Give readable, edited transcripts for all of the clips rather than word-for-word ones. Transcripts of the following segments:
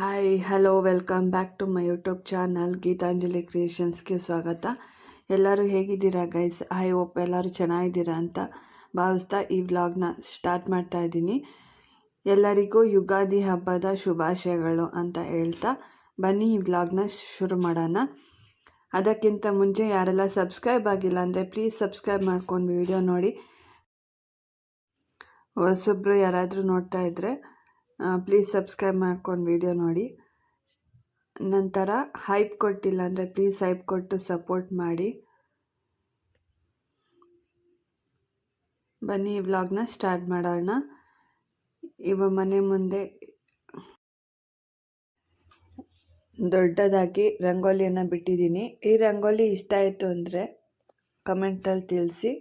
Hi hello welcome back to my YouTube channel Geetanjali ಕ್ರಿಯೇಷನ್ಸ್ಗೆ ಸ್ವಾಗತ. ಎಲ್ಲರೂ ಹೇಗಿದ್ದೀರಾ ಗೈಸ್? ಐ ಹೋಪ್ ಎಲ್ಲರೂ ಚೆನ್ನಾಗಿದ್ದೀರಾ ಅಂತ ಭಾವಿಸ್ತಾ ಈ ವ್ಲಾಗ್ನ ಸ್ಟಾರ್ಟ್ ಮಾಡ್ತಾ ಇದ್ದೀನಿ. ಎಲ್ಲರಿಗೂ ಯುಗಾದಿ ಹಬ್ಬದ ಶುಭಾಶಯಗಳು ಅಂತ ಹೇಳ್ತಾ ಬನ್ನಿ ಈ ವ್ಲಾಗ್ನ ಶುರು ಮಾಡೋಣ. ಅದಕ್ಕಿಂತ ಮುಂಚೆ ಯಾರೆಲ್ಲ ಸಬ್ಸ್ಕ್ರೈಬ್ ಆಗಿಲ್ಲ ಅಂದರೆ ಪ್ಲೀಸ್ ಸಬ್ಸ್ಕ್ರೈಬ್ ಮಾಡ್ಕೊಂಡು ವಿಡಿಯೋ ನೋಡಿ. ಹೊಸೊಬ್ಬರು ಯಾರಾದರೂ ನೋಡ್ತಾ ಇದ್ದರೆ ಪ್ಲೀಸ್ ಸಬ್ಸ್ಕ್ರೈಬ್ ಮಾಡ್ಕೊಂಡು ವಿಡಿಯೋ ನೋಡಿ. ನಂತರ ಹೈಪ್ ಕೊಟ್ಟಿಲ್ಲ ಅಂದರೆ ಪ್ಲೀಸ್ ಹೈಪ್ ಕೊಟ್ಟು ಸಪೋರ್ಟ್ ಮಾಡಿ. ಬನ್ನಿ ಈ ವ್ಲಾಗ್ನ ಸ್ಟಾರ್ಟ್ ಮಾಡೋಣ. ಮನೆ ಮುಂದೆ ದೊಡ್ಡದಾಗಿ ರಂಗೋಲಿಯನ್ನು ಬಿಟ್ಟಿದ್ದೀನಿ. ಈ ರಂಗೋಲಿ ಇಷ್ಟ ಆಯಿತು ಅಂದರೆ ಕಮೆಂಟಲ್ಲಿ ತಿಳಿಸಿ.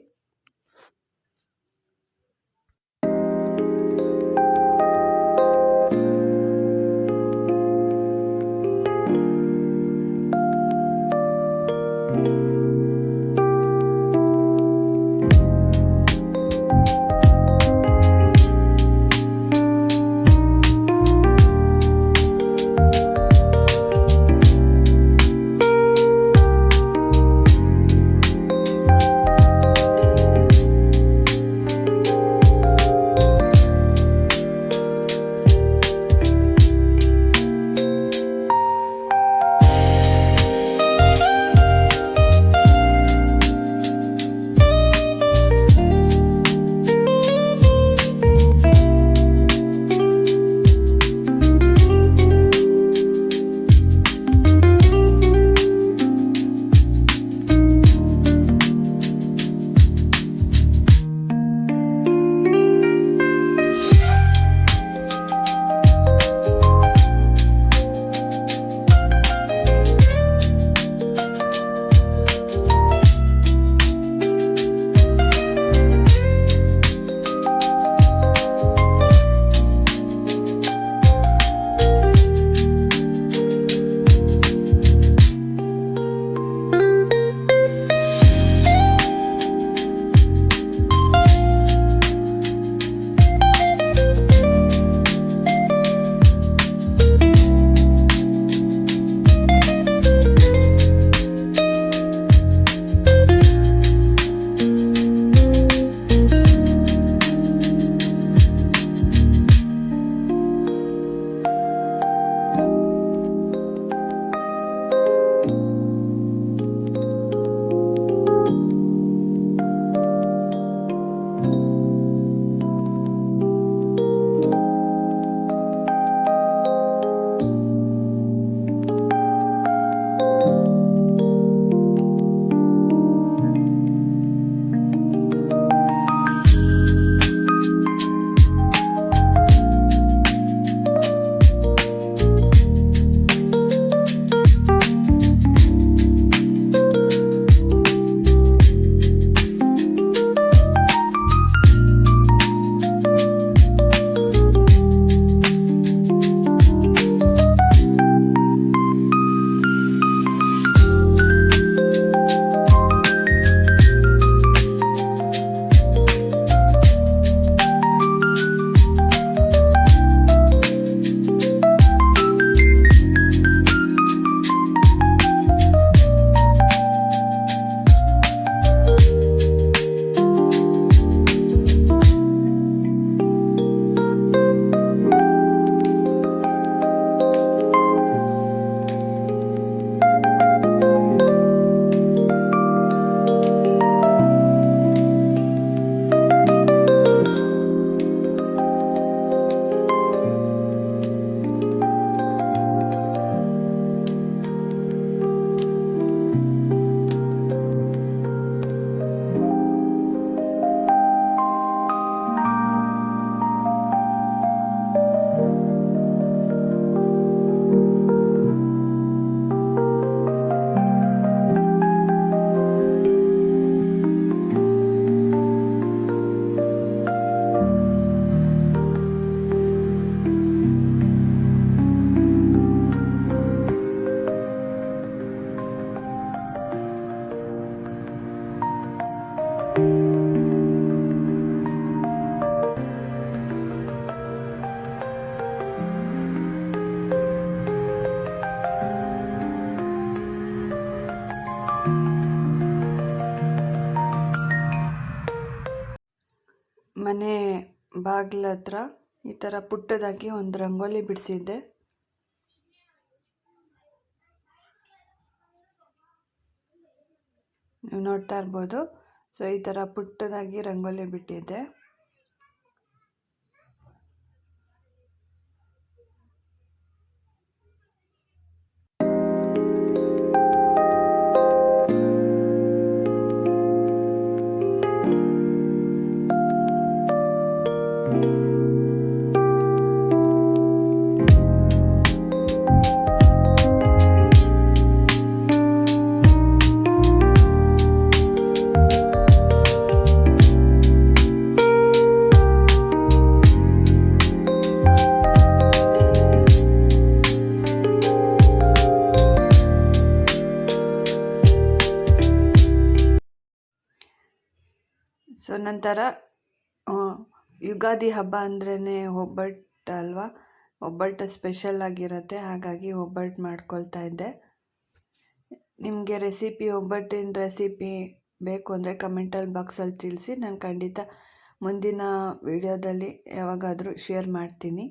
ಬಾಗಿಲ ಹತ್ರ ಈ ಥರ ಪುಟ್ಟದಾಗಿ ಒಂದು ರಂಗೋಲಿ ಬಿಡಿಸಿದ್ದೆ. ನೀವು ನೋಡ್ತಾ ಇರ್ಬೋದು. ಸೊ ಈ ಥರ ಪುಟ್ಟದಾಗಿ ರಂಗೋಲಿ ಬಿಟ್ಟಿದ್ದೆ. ಸೊ ನಂತರ ಯುಗಾದಿ ಹಬ್ಬ ಅಂದ್ರೇ ಒಬ್ಬಟ್ಟು ಅಲ್ವಾ, ಒಬ್ಬಟ್ಟು ಸ್ಪೆಷಲ್ ಆಗಿರುತ್ತೆ. ಹಾಗಾಗಿ ಒಬ್ಬಟ್ಟು ಮಾಡ್ಕೊಳ್ತಾ ಇದ್ದೆ. ನಿಮಗೆ ಒಬ್ಬಟ್ಟಿನ ರೆಸಿಪಿ ಬೇಕು ಅಂದರೆ ಕಮೆಂಟಲ್ಲಿ ಬಾಕ್ಸಲ್ಲಿ ತಿಳಿಸಿ. ನಾನು ಖಂಡಿತ ಮುಂದಿನ ವಿಡಿಯೋದಲ್ಲಿ ಯಾವಾಗಾದರೂ ಶೇರ್ ಮಾಡ್ತೀನಿ.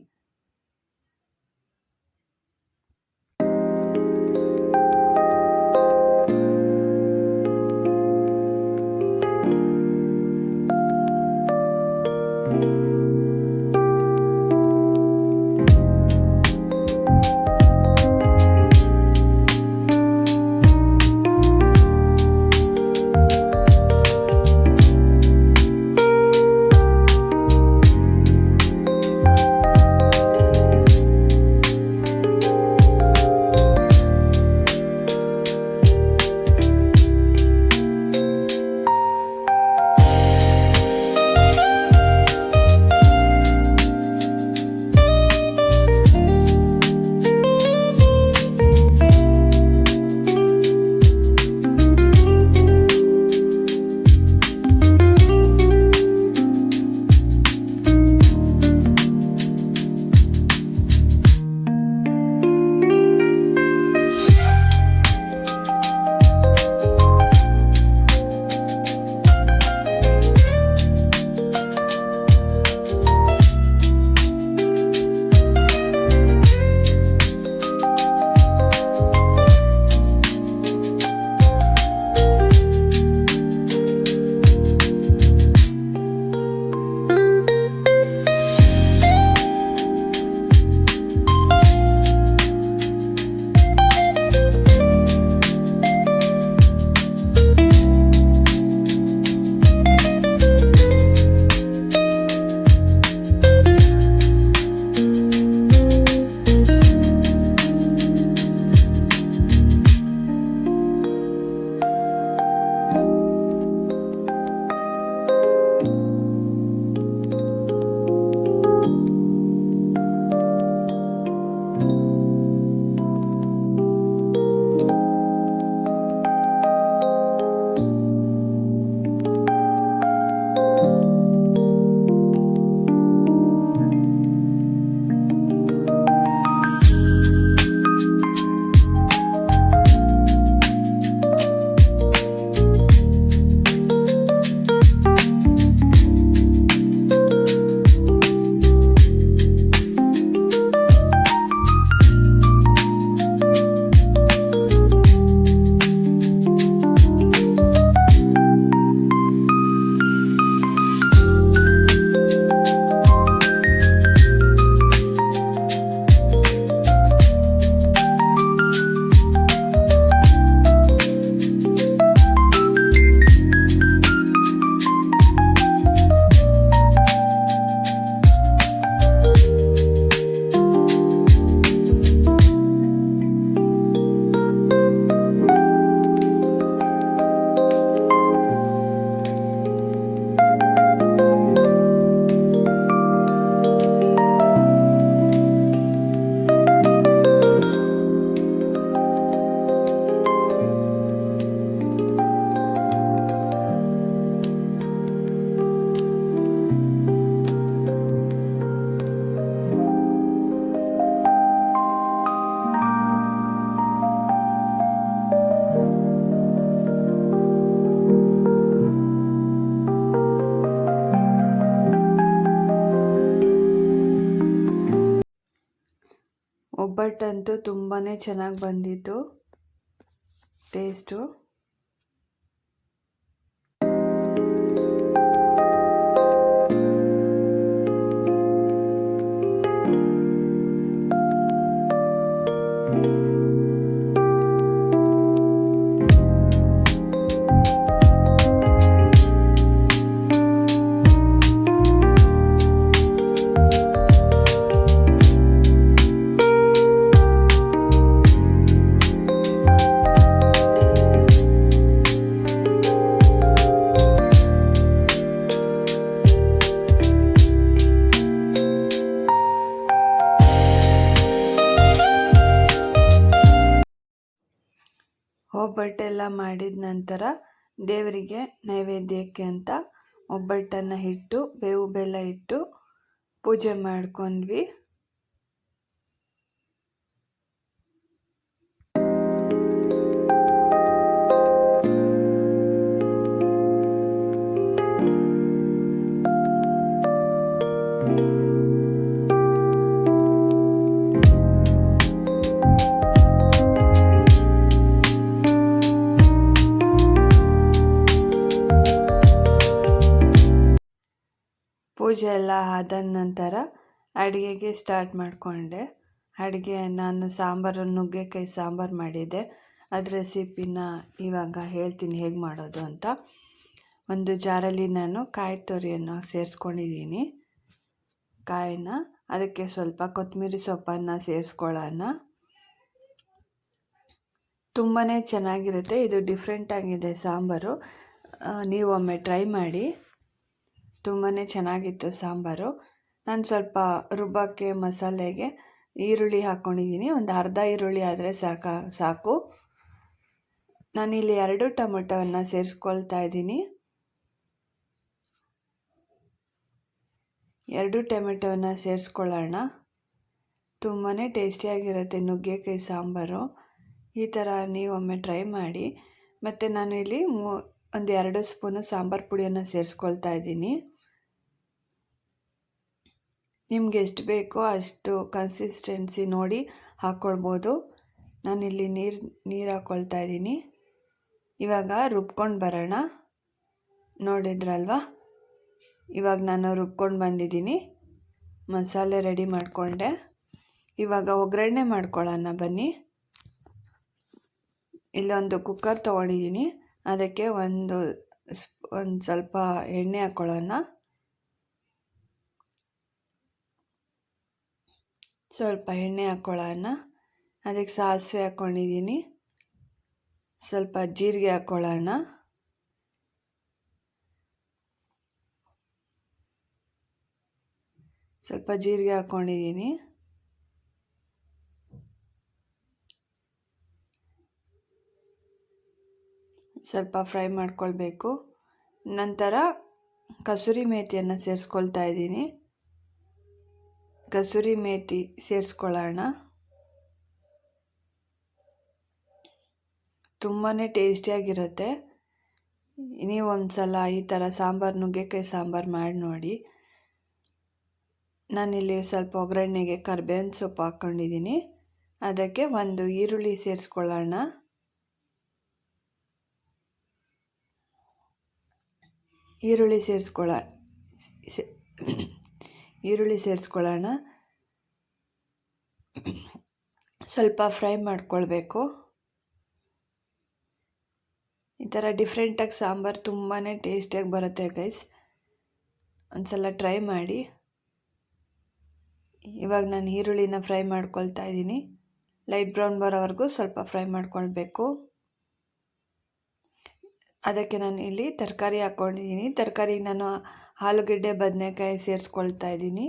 ಒಬ್ಬಟ್ಟಂತೂ ತುಂಬಾ ಚೆನ್ನಾಗಿ ಬಂದಿತ್ತು ಟೇಸ್ಟು. ಒಬ್ಬಟ್ಟೆಲ್ಲ ಮಾಡಿದ ನಂತರ ದೇವರಿಗೆ ನೈವೇದ್ಯಕ್ಕೆ ಅಂತ ಒಬ್ಬಟ್ಟನ್ನು ಇಟ್ಟು ಬೇವು ಬೆಲ್ಲ ಇಟ್ಟು ಪೂಜೆ ಮಾಡ್ಕೊಂಡ್ವಿ. ಪೂಜೆ ಎಲ್ಲ ಆದ ನಂತರ ಅಡುಗೆಗೆ ಸ್ಟಾರ್ಟ್ ಮಾಡಿಕೊಂಡೆ. ಅಡುಗೆ ನಾನು ನುಗ್ಗೆಕಾಯಿ ಸಾಂಬಾರು ಮಾಡಿದ್ದೆ. ಅದ್ರ ರೆಸಿಪಿನ ಇವಾಗ ಹೇಳ್ತೀನಿ ಹೇಗೆ ಮಾಡೋದು ಅಂತ. ಒಂದು ಜಾರಲ್ಲಿ ನಾನು ಕಾಯಿ ತುರಿಯನ್ನು ಸೇರಿಸ್ಕೊಂಡಿದ್ದೀನಿ. ಕಾಯಿನ ಅದಕ್ಕೆ ಸ್ವಲ್ಪ ಕೊತ್ತಂಬರಿ ಸೊಪ್ಪನ್ನು ಸೇರಿಸ್ಕೊಳ್ಳೋಣ. ತುಂಬಾ ಚೆನ್ನಾಗಿರುತ್ತೆ. ಇದು ಡಿಫ್ರೆಂಟಾಗಿದೆ ಸಾಂಬಾರು. ನೀವು ಒಮ್ಮೆ ಟ್ರೈ ಮಾಡಿ. ತುಂಬಾ ಚೆನ್ನಾಗಿತ್ತು ಸಾಂಬಾರು. ನಾನು ಸ್ವಲ್ಪ ರುಬ್ಬಕ್ಕೆ ಮಸಾಲೆಗೆ ಈರುಳ್ಳಿ ಹಾಕ್ಕೊಂಡಿದ್ದೀನಿ. ಒಂದು ಅರ್ಧ ಈರುಳ್ಳಿ ಆದರೆ ಸಾಕು. ನಾನಿಲ್ಲಿ 2 ಟೊಮೆಟೊವನ್ನು ಸೇರಿಸ್ಕೊಳ್ತಾ ಇದ್ದೀನಿ. 2 ಟೊಮೆಟೊವನ್ನು ಸೇರಿಸ್ಕೊಳ್ಳೋಣ. ತುಂಬಾ ಟೇಸ್ಟಿಯಾಗಿರುತ್ತೆ ನುಗ್ಗೆಕಾಯಿ ಸಾಂಬಾರು. ಈ ಥರ ನೀವೊಮ್ಮೆ ಟ್ರೈ ಮಾಡಿ. ಮತ್ತು ನಾನು ಇಲ್ಲಿ ಒಂದು 2 ಸ್ಪೂನು ಸಾಂಬಾರು ಪುಡಿಯನ್ನು ಸೇರಿಸ್ಕೊಳ್ತಾ ಇದ್ದೀನಿ. ನಿಮ್ಗೆ ಎಷ್ಟು ಬೇಕೋ ಅಷ್ಟು ಕನ್ಸಿಸ್ಟೆನ್ಸಿ ನೋಡಿ ಹಾಕ್ಕೊಳ್ಬೋದು. ನಾನಿಲ್ಲಿ ನೀರು ಹಾಕ್ಕೊಳ್ತಾ ಇದ್ದೀನಿ. ಇವಾಗ ರುಬ್ಕೊಂಡು ಬರೋಣ. ನೋಡಿದ್ರಲ್ವ, ಇವಾಗ ನಾನು ರುಬ್ಕೊಂಡು ಬಂದಿದ್ದೀನಿ. ಮಸಾಲೆ ರೆಡಿ ಮಾಡಿಕೊಂಡೆ. ಇವಾಗ ಒಗ್ಗರಣೆ ಮಾಡ್ಕೊಳ್ಳೋಣ ಬನ್ನಿ. ಇಲ್ಲೊಂದು ಕುಕ್ಕರ್ ತೊಗೊಂಡಿದ್ದೀನಿ. ಅದಕ್ಕೆ ಒಂದು ಸ್ವಲ್ಪ ಎಣ್ಣೆ ಹಾಕ್ಕೊಳ್ಳೋಣ. ಸ್ವಲ್ಪ ಎಣ್ಣೆ ಹಾಕ್ಕೊಳ್ಳೋಣ. ಅದಕ್ಕೆ ಸಾಸಿವೆ ಹಾಕ್ಕೊಂಡಿದ್ದೀನಿ. ಸ್ವಲ್ಪ ಜೀರಿಗೆ ಹಾಕ್ಕೊಳ್ಳೋಣ. ಸ್ವಲ್ಪ ಜೀರಿಗೆ ಹಾಕ್ಕೊಂಡಿದ್ದೀನಿ. ಸ್ವಲ್ಪ ಫ್ರೈ ಮಾಡ್ಕೊಳ್ಬೇಕು. ನಂತರ ಕಸೂರಿ ಮೇಥಿಯನ್ನು ಸೇರಿಸ್ಕೊಳ್ತಾ ಇದ್ದೀನಿ. ಕಸೂರಿ ಮೇಥಿ ಸೇರಿಸ್ಕೊಳ್ಳೋಣ. ತುಂಬಾ ಟೇಸ್ಟಿಯಾಗಿರುತ್ತೆ. ನೀವು ಒಂದು ಸಲ ಈ ಥರ ನುಗ್ಗೆಕಾಯಿ ಸಾಂಬಾರು ಮಾಡಿ ನೋಡಿ. ನಾನಿಲ್ಲಿ ಸ್ವಲ್ಪ ಒಗ್ಗರಣೆಗೆ ಕರಿಬೇವಿನ ಸೊಪ್ಪು ಹಾಕ್ಕೊಂಡಿದ್ದೀನಿ. ಅದಕ್ಕೆ ಒಂದು ಈರುಳ್ಳಿ ಸೇರಿಸ್ಕೊಳ್ಳೋಣ. ಈರುಳ್ಳಿ ಸೇರಿಸ್ಕೊಳ್ಳೋಣ. ಸ್ವಲ್ಪ ಫ್ರೈ ಮಾಡ್ಕೊಳ್ಬೇಕು. ಈ ಥರ ಡಿಫ್ರೆಂಟಾಗಿ ಸಾಂಬಾರು ತುಂಬಾ ಟೇಸ್ಟಿಯಾಗಿ ಬರುತ್ತೆ ಗೈಸ್. ಒಂದ್ಸಲ ಟ್ರೈ ಮಾಡಿ. ಇವಾಗ ನಾನು ಈರುಳ್ಳಿನ ಫ್ರೈ ಮಾಡ್ಕೊಳ್ತಾ ಇದ್ದೀನಿ. ಲೈಟ್ ಬ್ರೌನ್ ಬರೋವರೆಗೂ ಸ್ವಲ್ಪ ಫ್ರೈ ಮಾಡ್ಕೊಳ್ಬೇಕು. ಅದಕ್ಕೆ ನಾನು ಇಲ್ಲಿ ತರಕಾರಿ ಹಾಕ್ಕೊಂಡಿದ್ದೀನಿ. ತರಕಾರಿಗೆ ನಾನು ಆಲೂಗೆಡ್ಡೆ ಬದನೆಕಾಯಿ ಸೇರಿಸ್ಕೊಳ್ತಾ ಇದ್ದೀನಿ.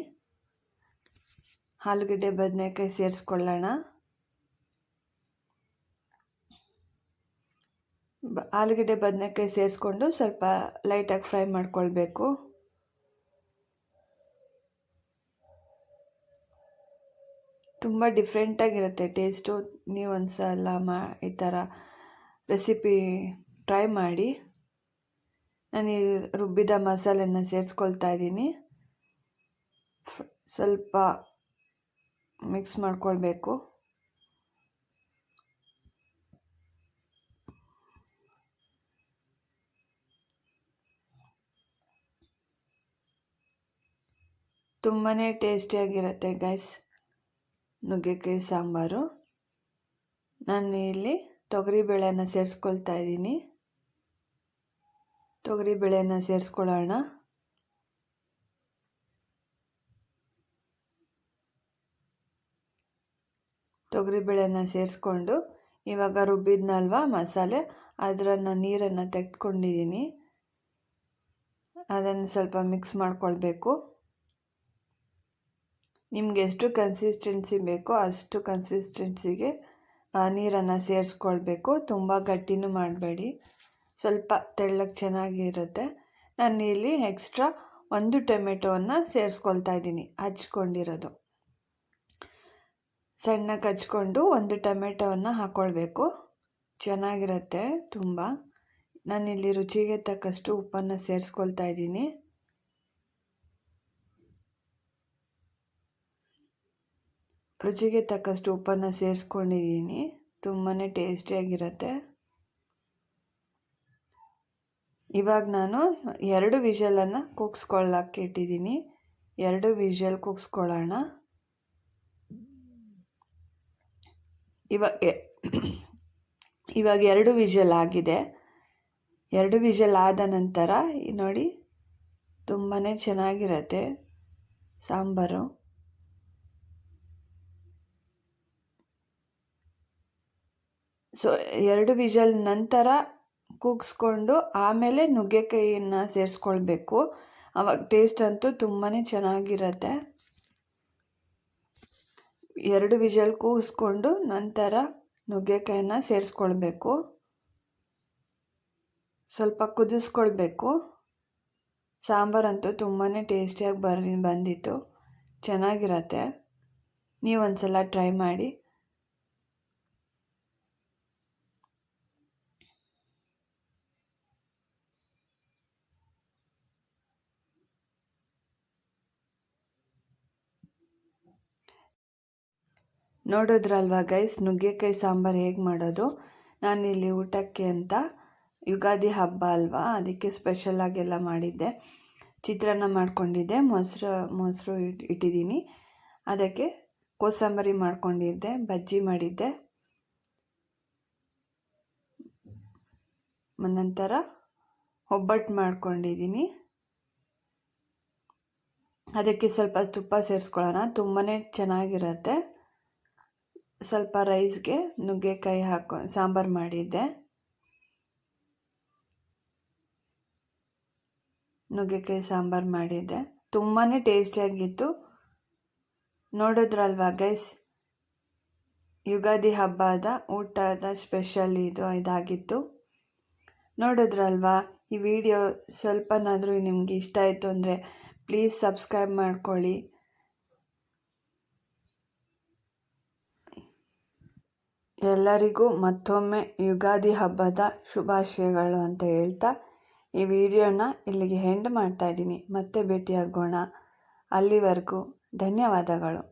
ಆಲೂಗೆಡ್ಡೆ ಬದನೆಕಾಯಿ ಸೇರಿಸ್ಕೊಳ್ಳೋಣ. ಆಲೂಗೆಡ್ಡೆ ಬದನೆಕಾಯಿ ಸೇರಿಸ್ಕೊಂಡು ಸ್ವಲ್ಪ ಲೈಟಾಗಿ ಫ್ರೈ ಮಾಡ್ಕೊಳ್ಬೇಕು. ತುಂಬ ಡಿಫ್ರೆಂಟಾಗಿರುತ್ತೆ ಟೇಸ್ಟು. ನೀವು ಒಂದು ಸಲ ಈ ಥರ ರೆಸಿಪಿ ಟ್ರೈ ಮಾಡಿ. ನಾನು ಈ ರುಬ್ಬಿದ ಮಸಾಲೆನ ಸೇರಿಸ್ಕೊಳ್ತಾ ಇದ್ದೀನಿ. ಸ್ವಲ್ಪ ಮಿಕ್ಸ್ ಮಾಡ್ಕೊಳ್ಬೇಕು. ತುಂಬಾ ಟೇಸ್ಟಿಯಾಗಿರುತ್ತೆ ಗೈಸ್ ನುಗ್ಗೆಕಾಯಿ ಸಾಂಬಾರು. ನಾನು ಇಲ್ಲಿ ತೊಗರಿಬೇಳೆನ ಸೇರಿಸ್ಕೊಳ್ತಾ ಇದ್ದೀನಿ. ತೊಗರಿಬೇಳೆನ ಸೇರಿಸ್ಕೊಳ್ಳೋಣ. ತೊಗರಿಬೇಳೆನ ಸೇರಿಸ್ಕೊಂಡು ಇವಾಗ ರುಬ್ಬಿದ್ನಲ್ವ ಮಸಾಲೆ, ಅದನ್ನು ನೀರನ್ನು ತೆಗೆದುಕೊಂಡಿದ್ದೀನಿ. ಅದನ್ನು ಸ್ವಲ್ಪ ಮಿಕ್ಸ್ ಮಾಡ್ಕೊಳ್ಬೇಕು. ನಿಮ್ಗೆ ಎಷ್ಟು ಕನ್ಸಿಸ್ಟೆನ್ಸಿ ಬೇಕೋ ಅಷ್ಟು ಕನ್ಸಿಸ್ಟೆನ್ಸಿಗೆ ನೀರನ್ನು ಸೇರಿಸ್ಕೊಳ್ಬೇಕು. ತುಂಬ ಗಟ್ಟಿನೂ ಮಾಡಬೇಡಿ, ಸ್ವಲ್ಪ ತೆಳ್ಳಗೆ ಚೆನ್ನಾಗಿರುತ್ತೆ. ನಾನು ಇಲ್ಲಿ ಎಕ್ಸ್ಟ್ರಾ 1 ಟೊಮೆಟೊವನ್ನು ಸೇರಿಸ್ಕೊಳ್ತಾ ಇದ್ದೀನಿ, ಹಚ್ಕೊಂಡಿರೋದು. ಸಣ್ಣಗೆ ಹಚ್ಕೊಂಡು 1 ಟೊಮೆಟೊವನ್ನು ಹಾಕ್ಕೊಳ್ಬೇಕು, ಚೆನ್ನಾಗಿರುತ್ತೆ ತುಂಬ. ನಾನಿಲ್ಲಿ ರುಚಿಗೆ ತಕ್ಕಷ್ಟು ಉಪ್ಪನ್ನು ಸೇರಿಸ್ಕೊಳ್ತಾ ಇದ್ದೀನಿ. ರುಚಿಗೆ ತಕ್ಕಷ್ಟು ಉಪ್ಪನ್ನು ಸೇರಿಸ್ಕೊಂಡಿದ್ದೀನಿ. ತುಂಬಾ ಟೇಸ್ಟಿಯಾಗಿರುತ್ತೆ. ಇವಾಗ ನಾನು 2 ವಿಷಲನ್ನು ಕೂಗಿಸ್ಕೊಳ್ಳೋಕ್ಕೆ ಇಟ್ಟಿದ್ದೀನಿ. 2 ವಿಷಲ್ ಕೂಗಿಸ್ಕೊಳ್ಳೋಣ. ಇವಾಗ 2 ವಿಷಲ್ ಆಗಿದೆ. 2 ವಿಷಲ್ ಆದ ನಂತರ ನೋಡಿ ತುಂಬಾ ಚೆನ್ನಾಗಿರುತ್ತೆ ಸಾಂಬಾರು. ಸೊ 2 ವಿಷಲ್ ನಂತರ ಕೂಗಿಸ್ಕೊಂಡು ಆಮೇಲೆ ನುಗ್ಗೆಕಾಯಿಯನ್ನು ಸೇರಿಸ್ಕೊಳ್ಬೇಕು. ಆವಾಗ ಟೇಸ್ಟ್ ಅಂತೂ ತುಂಬಾ ಚೆನ್ನಾಗಿರುತ್ತೆ. 2 ವಿಷಲ್ ಕೂಗಿಸ್ಕೊಂಡು ನಂತರ ನುಗ್ಗೆಕಾಯಿನ ಸೇರಿಸ್ಕೊಳ್ಬೇಕು. ಸ್ವಲ್ಪ ಕುದಿಸ್ಕೊಳ್ಬೇಕು. ಸಾಂಬಾರಂತೂ ತುಂಬಾ ಟೇಸ್ಟಿಯಾಗಿ ಬಂದಿತ್ತು, ಚೆನ್ನಾಗಿರತ್ತೆ. ನೀವು ಒಂದ್ಸಲ ಟ್ರೈ ಮಾಡಿ. ನೋಡಿದ್ರಲ್ವಾ ಗೈಸ್ ನುಗ್ಗೆಕಾಯಿ ಸಾಂಬಾರು ಹೇಗೆ ಮಾಡೋದು. ನಾನಿಲ್ಲಿ ಊಟಕ್ಕೆ ಅಂತ ಯುಗಾದಿ ಹಬ್ಬ ಅಲ್ವಾ, ಅದಕ್ಕೆ ಸ್ಪೆಷಲಾಗೆಲ್ಲ ಮಾಡಿದ್ದೆ. ಚಿತ್ರಾನ್ನ ಮಾಡ್ಕೊಂಡಿದ್ದೆ, ಮೊಸರು ಇಟ್ಟಿದ್ದೀನಿ. ಅದಕ್ಕೆ ಕೋಸಂಬರಿ ಮಾಡ್ಕೊಂಡಿದ್ದೆ, ಬಜ್ಜಿ ಮಾಡಿದ್ದೆ, ನಂತರ ಒಬ್ಬಟ್ಟು ಮಾಡ್ಕೊಂಡಿದ್ದೀನಿ. ಅದಕ್ಕೆ ಸ್ವಲ್ಪ ತುಪ್ಪ ಸೇರಿಸ್ಕೊಳ್ಳೋಣ, ತುಂಬಾ ಚೆನ್ನಾಗಿರುತ್ತೆ. ಸ್ವಲ್ಪ ರೈಸ್ಗೆ ನುಗ್ಗೆಕಾಯಿ ಸಾಂಬಾರು ಮಾಡಿದ್ದೆ. ನುಗ್ಗೆಕಾಯಿ ಸಾಂಬಾರು ಮಾಡಿದ್ದೆ, ತುಂಬಾ ಟೇಸ್ಟಿಯಾಗಿತ್ತು. ನೋಡಿದ್ರಲ್ವಾ ಗೈಸ್, ಯುಗಾದಿ ಹಬ್ಬದ ಊಟದ ಸ್ಪೆಷಲ್ ಇದಾಗಿತ್ತು. ನೋಡಿದ್ರಲ್ವಾ, ಈ ವಿಡಿಯೋ ಸ್ವಲ್ಪನಾದರೂ ನಿಮಗೆ ಇಷ್ಟ ಆಯಿತು ಅಂದರೆ ಪ್ಲೀಸ್ ಸಬ್ಸ್ಕ್ರೈಬ್ ಮಾಡ್ಕೊಳ್ಳಿ. ಎಲ್ಲರಿಗೂ ಮತ್ತೊಮ್ಮೆ ಯುಗಾದಿ ಹಬ್ಬದ ಶುಭಾಶಯಗಳು ಅಂತ ಹೇಳ್ತಾ ಈ ವಿಡಿಯೋನ ಇಲ್ಲಿಗೆ ಎಂಡ್ ಮಾಡ್ತಾ ಇದ್ದೀನಿ. ಮತ್ತೆ ಭೇಟಿಯಾಗೋಣ. ಅಲ್ಲಿವರೆಗೂ ಧನ್ಯವಾದಗಳು.